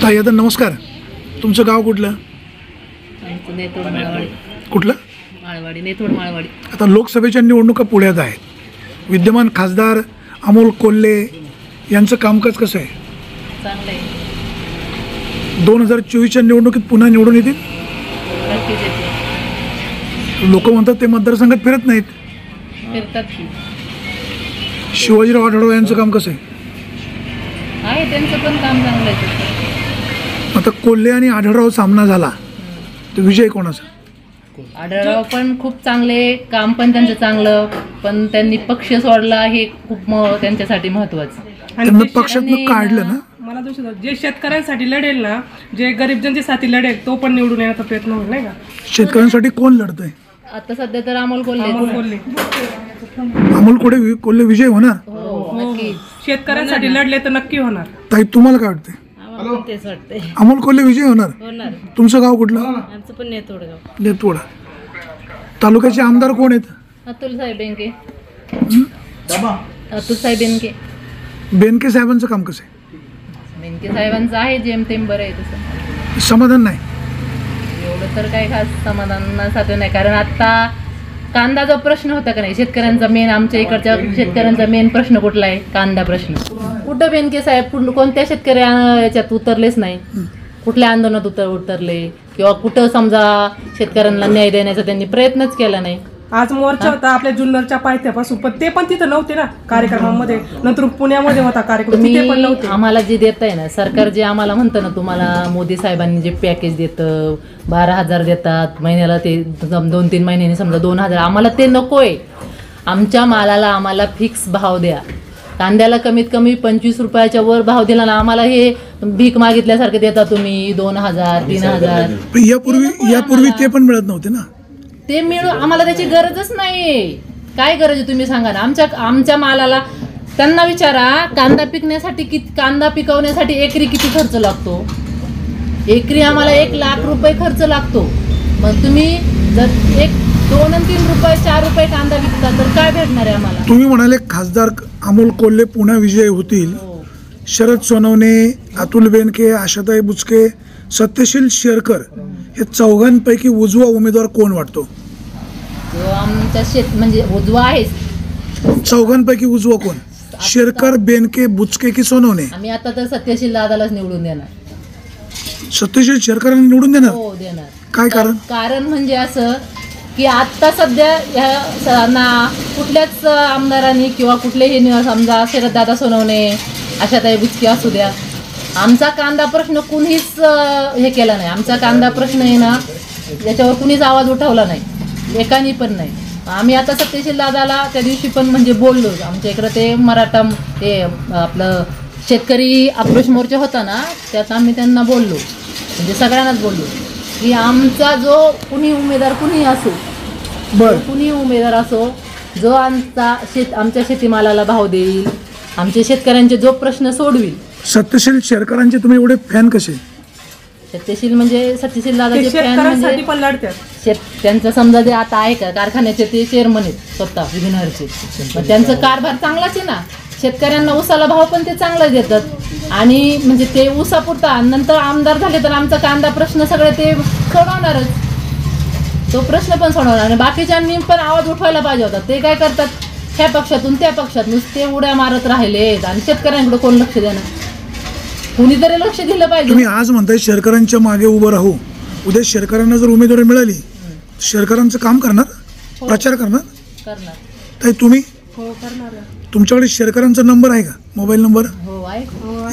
ताई आता नमस्कार, तुमचं गाव कुठलं? नेतोड माळवाडी. कुठलं? माळवाडी, नेतोड माळवाडी. आता लोकसभेच्या निवडणुका पुण्यात आहेत. विद्यमान खासदार अमोल कोल्हे यांचं कामकाज कसं आहे? चांगलं आहे. 2024च्या निवडणुकीत पुन्हा निवडून येतील? नक्कीच येते. लोक म्हणतात ते मतदारसंघात फिरत नाहीत. फिरतात की. शिवाजीराव आढळराव यांचं काम कसं आहे? त्यांचं पण काम चांगलं आहे. आता कोल्हे आणि आढळराव सामना झाला तर विजय कोणाचा? आढळराव पण खूप चांगले, काम पण त्यांचं चांगलं, पण त्यांनी पक्ष सोडला हे खूप त्यांच्यासाठी महत्वाचं. त्यांना पक्षातनं काढलं ना. मला दुसरं जे शेतकऱ्यांसाठी लढेल ना, जे गरीब जनतेसाठी लढेल तो पण निवडून येण्याचा प्रयत्न होईल, नाही का? शेतकऱ्यांसाठी कोण लढतंय? आता सध्या तर अमोल कोल्हे. अमोल कोल्हे विजय होणार? नक्की. शेतकऱ्यांसाठी लढले तर नक्की होणार. ताई तुम्हाला काय वाटतंय? तेच वाटतंय. अमोल कोल्हे विजय होणार? तुमचं गाव कुठलं? आमचं पण नेतोडगाव. नेतोड तालुक्याचे आमदार कोण आहेत? अतुल साहेब बेनके. अतुल साहेब बेनके. बेनके साहेबांचं काम कसं आहे? बेनके साहेबांचं आहे जेमतेम बरं आहे. तसं समाधान नाही एवढं तर काही खास समाधानासाठी नाही, कारण आता कांदा जो प्रश्न होता का नाही शेतकऱ्यांचा मेन, आमच्या इकडच्या शेतकऱ्यांचा मेन प्रश्न कुठला आहे? कांदा प्रश्न. कुठं बेनके साहेब कोणत्या शेतकऱ्या याच्यात उतरलेच नाही, कुठल्या आंदोलनात उतरले किंवा कुठं समजा शेतकऱ्यांना न्याय देण्याचा त्यांनी प्रयत्नच केला नाही. आज मोर्चा होता आपल्या जुन्नरच्या पायथ्यापासून, पण ते पण तिथं नव्हते ना कार्यक्रमामध्ये. नंतर पुण्यामध्ये होता कार्यक्रम, तिथे पण नव्हते. आम्हाला जे देत आहे ना सरकार, जे आम्हाला म्हणतं ना तुम्हाला मोदी साहेबांनी जे पॅकेज देतं 12,000 देतात महिन्याला, ते 2-3 महिन्यांनी समजा 2,000, आम्हाला ते नकोय. आमच्या मालाला आम्हाला फिक्स भाव द्या. कांद्याला कमीत कमी 25 रुपयाच्या वर भाव दिला ना, आम्हाला हे भीक मागितल्यासारखे देता तुम्ही 2,000 3,000. यापूर्वी ते पण मिळत नव्हते ना. ते मिळून आम्हाला त्याची गरजच नाही. काय गरज आहे तुम्ही सांगा ना. आमच्या मालाला त्यांना विचारा, कांदा पिकण्यासाठी कांदा पिकवण्यासाठी एकरी किती खर्च लागतो? एकरी आम्हाला 1 लाख रुपये खर्च लागतो. मग तुम्ही जर 2-3 रुपये 4 रुपये कांदा विकता तर काय भेटणार आहे आम्हाला? तुम्ही म्हणाले खासदार अमोल कोल्हे पुन्हा विजयी होतील. शरद सोनवणे, अतुल बेनके, आशाताई बुचके, सत्यशील शेरकर हे चौघांपैकी उजवा उमेदवार कोण वाटतो? आमच्या म्हणजे उजवा आहे. चौघांपैकी उजवा कोण? शेरकर, बेनके, बुचके की सोनवणे? आम्ही आता तर सत्यशील दादालाच निवडून देणार. सत्यशील शेरकरांना निवडून देणार? हो देणार. काय कारण? कारण म्हणजे असं की आता सध्या ह्या कुठल्याच आमदारांनी किंवा कुठलेही समजा शरददादा सोनवणे, आशाताई बुचके असू द्या, आमचा कांदा प्रश्न कुणीच हे केला नाही. आमचा कांदा प्रश्न आहे ना, याच्यावर कुणीच आवाज उठवला नाही, एकानी पण नाही. आम्ही आता सत्यशील दादाला त्या दिवशी पण म्हणजे बोललो. आमच्या इकडं ते मराठा ते आपलं शेतकरी आक्रोश मोर्चा होता ना, त्यात आम्ही त्यांना बोललो, म्हणजे सगळ्यांनाच बोललो की आमचा जो कुणी उमेदवार कुणी असो, कुणी उमेदवार असो, जो आमच्या शेतीमालाला भाव देईल, आमच्या शेतकऱ्यांचे जो प्रश्न सोडविल. सत्यशील शेरकरांचे तुम्ही एवढे फॅन कसे? सत्यशील म्हणजे सत्यशील दादाचे फॅन म्हणजे पण लढतात. त्यांचं समजा जे आता आहे का कारखान्याचे ते चेअरमन आहेत स्वतः विघ्नहरचे, पण त्यांचं कारभार चांगलाच आहे ना. शेतकऱ्यांना ऊसाला भाव पण ते चांगलाच देतात, आणि म्हणजे ते ऊसापुरता. नंतर आमदार झाले तर आमचा कांदा प्रश्न सगळे ते सोडवणारच, तो प्रश्न पण सोडवणार. आणि बाकीच्यांनी पण आवाज उठवायला पाहिजे होता. ते काय करतात, ह्या पक्षातून त्या पक्षात नुसते उड्या मारत राहिले, आणि शेतकऱ्यांकडे कोण लक्ष देणार? कुणीतरी लक्ष दिलं पाहिजे. तुम्ही आज म्हणताय शेरकरांच्या मागे उभं राहू, उद्या शेरकरांना जर उमेदवारी मिळाली शेरकरांचं काम करणार, प्रचार करणार? ताई तुम्ही? हो करणार. तुमच्याकडे शेरकरांचा नंबर आहे का, मोबाईल नंबर? हो आहे.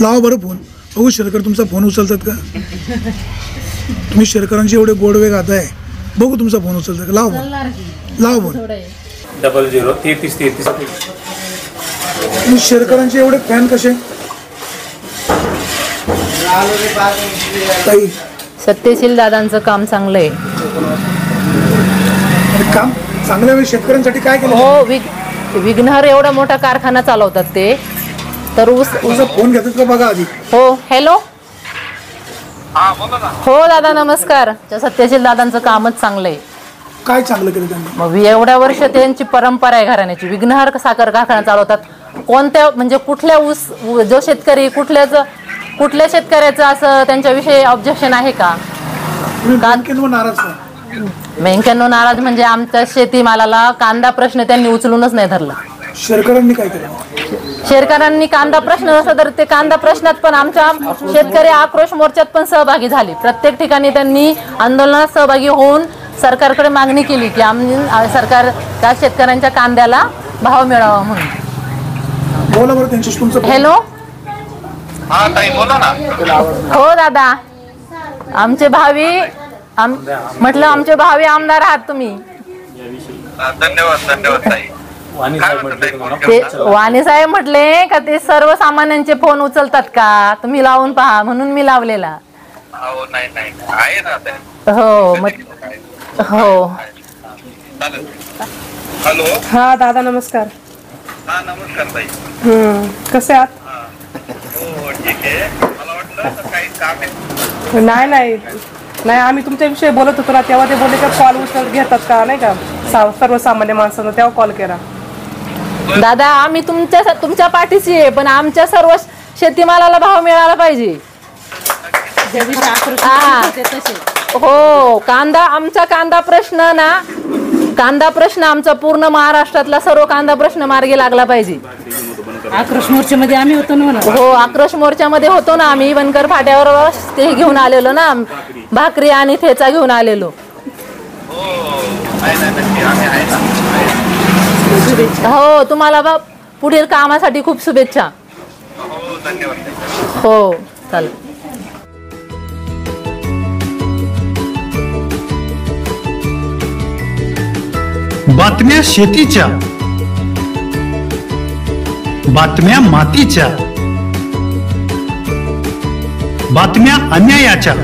लावा बरं फोन, बघू शेरकर तुमचा फोन उचलतात का? तुम्ही शेरकरांचे एवढे गोडवे गाताय, बघू तुमचा फोन उचलतात का? लावा फोन. 003333. तुम्ही शेरकरांचे एवढे फॅन कसे? ताई सत्यशील दादांचं काम चांगलं आहे. काम चांगल्या वेळी शेतकऱ्यांसाठी काय केलं? हो, विघ्नहर एवढा मोठा कारखाना चालवतात ते, तर फोन घेतात का बघा आधी. हो हॅलो, हो दादा नमस्कार. सत्यशील दादांचं कामच चांगलं आहे. काय चांगलं केलं त्यांनी? मग एवढ्या वर्ष त्यांची परंपरा आहे घराण्याची. विघ्नहर साखर कारखाना चालवतात. कोणत्या म्हणजे कुठल्या जो शेतकरी कुठल्याच कुठल्या शेतकऱ्याचं असं त्यांच्याविषयी ऑब्जेक्शन आहे का? तुम्ही बँकेवर नाराज का? बँकेनं नाराज म्हणजे आमच्या शेतीमालाला कांदा प्रश्न त्यांनी उचलूनच नाही धरला. शेतकऱ्यांनी काय केलं? शेतकऱ्यांनी कांदा प्रश्न नसला तर ते कांदा प्रश्नात पण आमच्या शेतकरी आक्रोश मोर्चात पण सहभागी झाले. प्रत्येक ठिकाणी त्यांनी आंदोलनात सहभागी होऊन सरकारकडे मागणी केली की सरकार त्या शेतकऱ्यांच्या कांद्याला भाव मिळावा म्हणून. बोला बरं त्यांच्याशी तुमचं. हॅलो, हा ताई बोला ना. हो दादा, आमचे भावी म्हटलं आमचे भावी आमदार आहात तुम्ही. धन्यवाद धन्यवाद ताई. काय म्हणता ताई, फोन ते केला? वाणी साहेब म्हटले का ते सर्वसामान्यांचे फोन उचलतात का, तुम्ही लावून पहा म्हणून मी लावलेला. हो नाही नाही आहे ना ताई. हो मग हो. चालेल. हॅलो. हा दादा नमस्कार. हा नमस्कार ताई. कसे आहात? हा. हो ठीक आहे. मला वाटलं काही काम आहे. नाही आम्ही तुमच्याविषयी बोलत होतो ना, तेव्हा ते बोलले का कॉल उचलत घेतात का नाही का सर्वसामान्य माणसांना, तेव्हा कॉल केला. दादा आम्ही तुमच्या पाठीशी आहे, पण आमच्या सर्व शेतीमालाला भाव मिळाला पाहिजे. हा. हो, आमचा कांदा प्रश्न आमचा पूर्ण महाराष्ट्रातला सर्व कांदा प्रश्न मार्गी लागला पाहिजे. आक्रोश मोर्चामध्ये आम्ही होतो ना. हो, आक्रोश मोर्चामध्ये होतो ना आम्ही. बनकर फाट्यावर ते घेऊन आलेलो ना, भाकरी आणि ठेचा घेऊन आलेलो. हो आहे ना. हो, तुम्हाला पुढील कामासाठी खूप शुभेच्छा. हो धन्यवाद ताई. हो चालेल. बातम्या शेतीच्या, बातम्या मातीच्या, बातम्या अन्यायाच्या,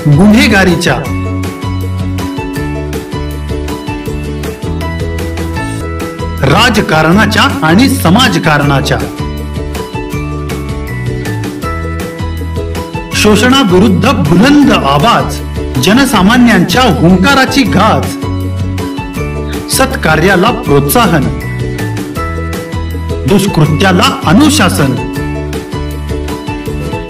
गुन्हेगारीच्या, राजकारणाच्या आणि समाजकारणाच्या, शोषणाविरुद्ध बुलंद आवाज, जनसामान्यांच्या हुंकाराची गाज, सत्कार्याला प्रोत्साहन, दुष्कृत्याला अनुशासन,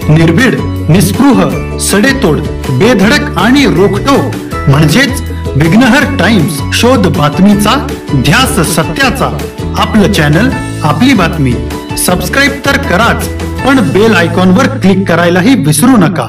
निर्भीड, निस्पृह, सडेतोड, बेधडक आणि रोखटोक म्हणजेच विघ्नहर टाइम्स. शोध बातमीचा, ध्यास सत्याचा. आपलं चॅनल, आपली बातमी. सबस्क्राईब तर कराच, पण बेल आयकॉनवर क्लिक करायलाही विसरू नका.